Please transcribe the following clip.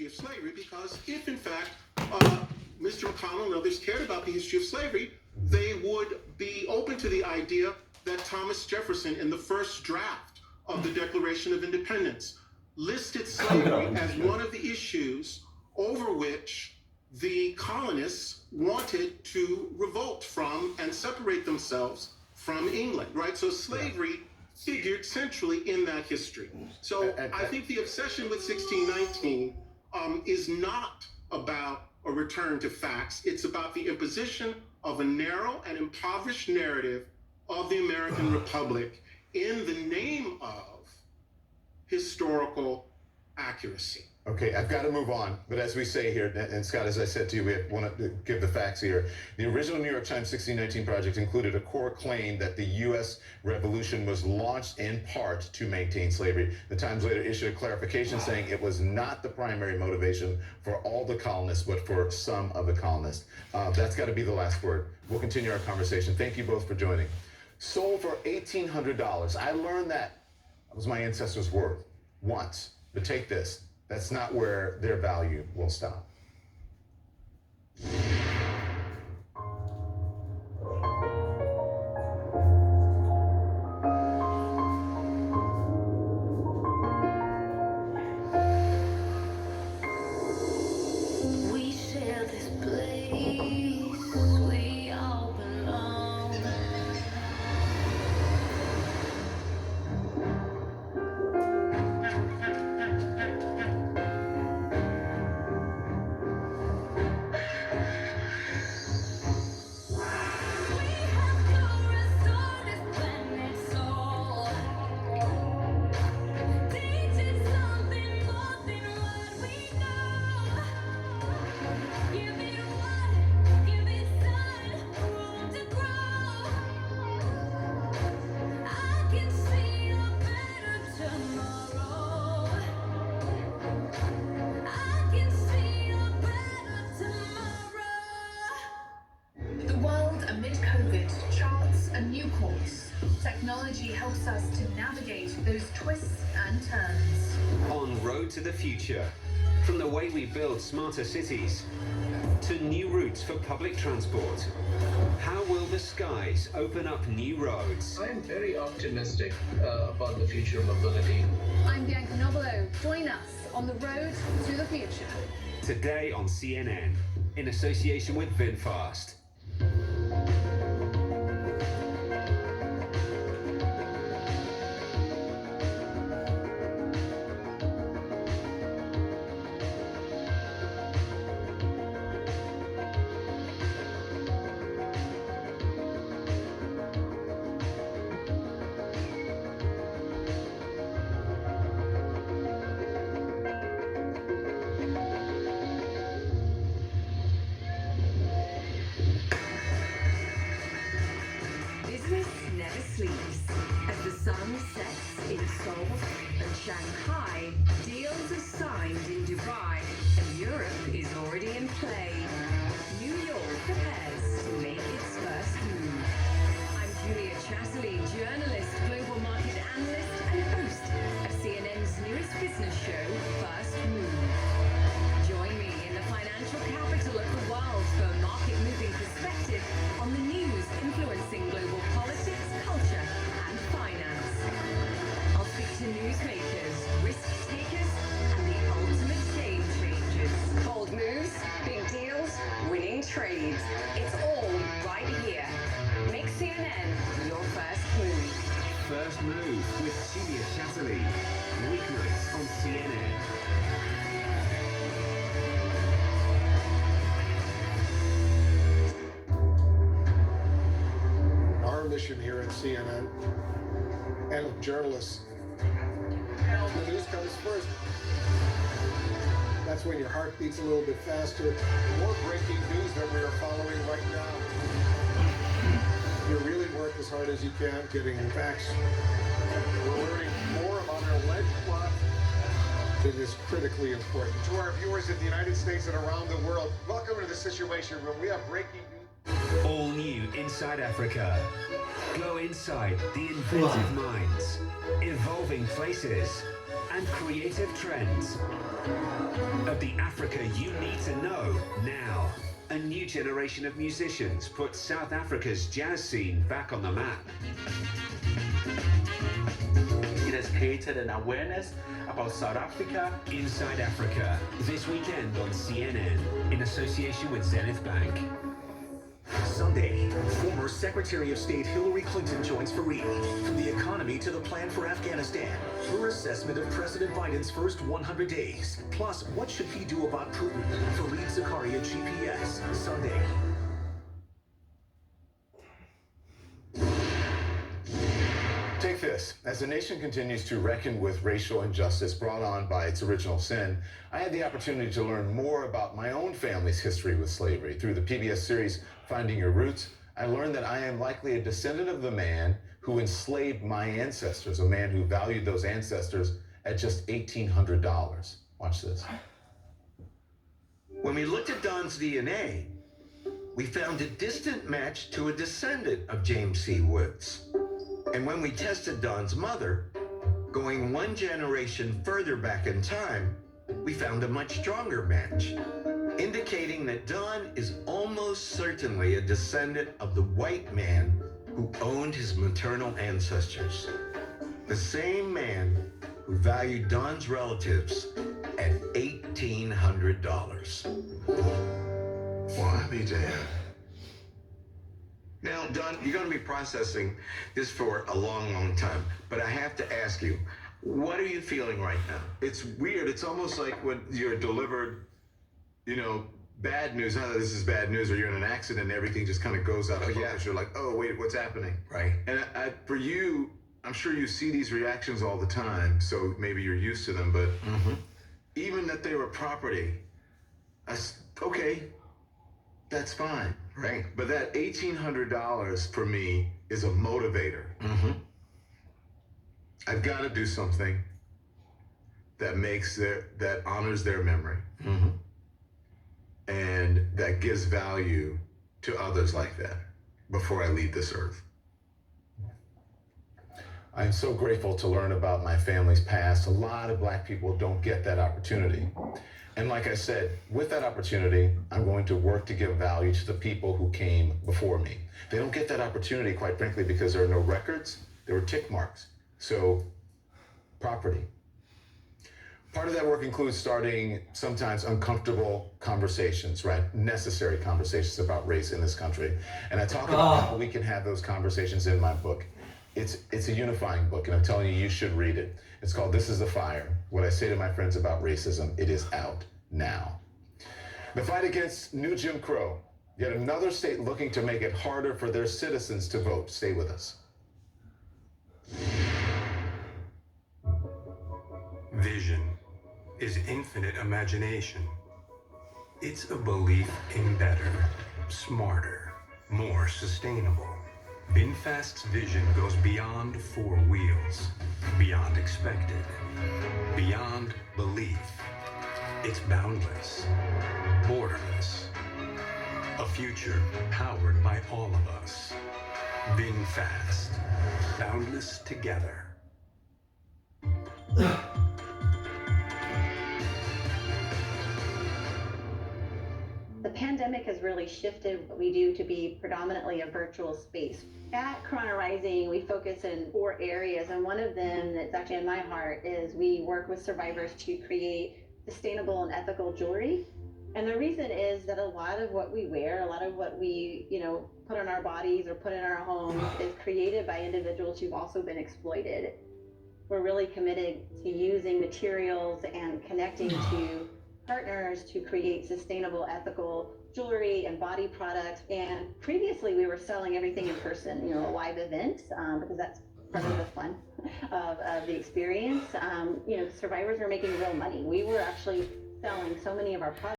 of slavery, because if in fact Mr. McConnell and others cared about the history of slavery, they would be open to the idea that Thomas Jefferson, in the first draft of the Declaration of Independence, listed slavery as one of the issues over which the colonists wanted to revolt from and separate themselves from England, right? So slavery figured centrally in that history. So I think the obsession with 1619 is not about a return to facts. It's about the imposition of a narrow and impoverished narrative of the American Republic in the name of historical accuracy. Okay, I've got to move on, but as we say here, and Scott, as I said to you, we want to give the facts here. The original New York Times 1619 project included a core claim that the U.S. Revolution was launched in part to maintain slavery. The Times later issued a clarification saying it was not the primary motivation for all the colonists, but for some of the colonists. That's got to be the last word. We'll continue our conversation. Thank you both for joining. Sold for $1,800. I learned that was my ancestors' worth once, but take this. That's not where their value will stop. We share this place, we all belong. Technology helps us to navigate those twists and turns. On Road to the Future, from the way we build smarter cities to new routes for public transport, how will the skies open up new roads? I'm very optimistic about the future of mobility. I'm Bianca Nobilo. Join us on the road to the future. Today on CNN, in association with VinFast. Business never sleeps. As the sun sets in Seoul and Shanghai, deals are signed in Dubai, and Europe is already in play. New York prepares to make its first move. I'm Julia Chatterley, journalist, global market analyst, and host of CNN's newest business show, First Move. Join me in the financial capital of the world for market-moving perspective on the news influencing global politics, culture, and finance. I'll speak to newsmakers, risk takers, and the ultimate game changers. Bold moves, big deals, winning trades. It's all right here. Make CNN your first move. First Move with Julia Chatterley. Weeknights on CNN. Our mission here at CNN and with journalists, the news comes first. That's when your heart beats a little bit faster. More breaking news that we are following right now. You really work as hard as you can getting facts. We're learning more about an alleged plot. It is critically important. To our viewers in the United States and around the world, welcome to the Situation Room. We have breaking news. All new Inside Africa. Go inside the inventive minds, evolving places, and creative trends of the Africa you need to know now. A new generation of musicians put South Africa's jazz scene back on the map. It has created an awareness about South Africa. Inside Africa, this weekend on CNN, in association with Zenith Bank. Sunday, former Secretary of State Hillary Clinton joins Fareed. From the economy to the plan for Afghanistan, her assessment of President Biden's first 100 days. Plus, what should he do about Putin? Fareed Zakaria, GPS, Sunday. Take this. As the nation continues to reckon with racial injustice brought on by its original sin, I had the opportunity to learn more about my own family's history with slavery. Through the PBS series, Finding Your Roots, I learned that I am likely a descendant of the man who enslaved my ancestors, a man who valued those ancestors at just $1,800. Watch this. When we looked at Don's DNA, we found a distant match to a descendant of James C. Woods. And when we tested Don's mother, going one generation further back in time, we found a much stronger match, indicating that Don is almost certainly a descendant of the white man who owned his maternal ancestors. The same man who valued Don's relatives at $1,800. Well, I'll be damned. Now, Don, you're going to be processing this for a long, long time, but I have to ask you, what are you feeling right now? It's weird. It's almost like when you're delivered, bad news. Not that this is bad news, or you're in an accident and everything just kind of goes out of focus. You're like, oh, wait, what's happening? Right. And for you, I'm sure you see these reactions all the time, so maybe you're used to them, but even that they were property, okay, that's fine. Right. But that $1,800 for me is a motivator. I've got to do something that that honors their memory, and that gives value to others like that before I leave this earth. I'm so grateful to learn about my family's past. A lot of Black people don't get that opportunity. And like I said, with that opportunity, I'm going to work to give value to the people who came before me. They don't get that opportunity, quite frankly, because there are no records, there were tick marks. So, property. Part of that work includes starting sometimes uncomfortable conversations, right? Necessary conversations about race in this country. And I talk about how we can have those conversations in my book. It's a unifying book, and I'm telling you, you should read it. It's called This is the Fire, What I Say to My Friends About Racism. It is out now. The fight against new Jim Crow. Yet another state looking to make it harder for their citizens to vote. Stay with us. Vision is infinite imagination. It's a belief in better, smarter, more sustainable. VinFast's vision goes beyond four wheels, beyond expected, beyond belief. It's boundless, borderless. A future powered by all of us. VinFast, boundless together. The pandemic has really shifted what we do to be predominantly a virtual space. At Corona Rising, we focus in 4 areas, and one of them that's actually in my heart is we work with survivors to create sustainable and ethical jewelry. And the reason is that a lot of what we wear, a lot of what we, put on our bodies or put in our homes is created by individuals who've also been exploited. We're really committed to using materials and connecting to partners to create sustainable, ethical jewelry and body products. And previously we were selling everything in person, a live event, because that's part of the fun of the experience. Survivors were making real money. We were actually selling so many of our products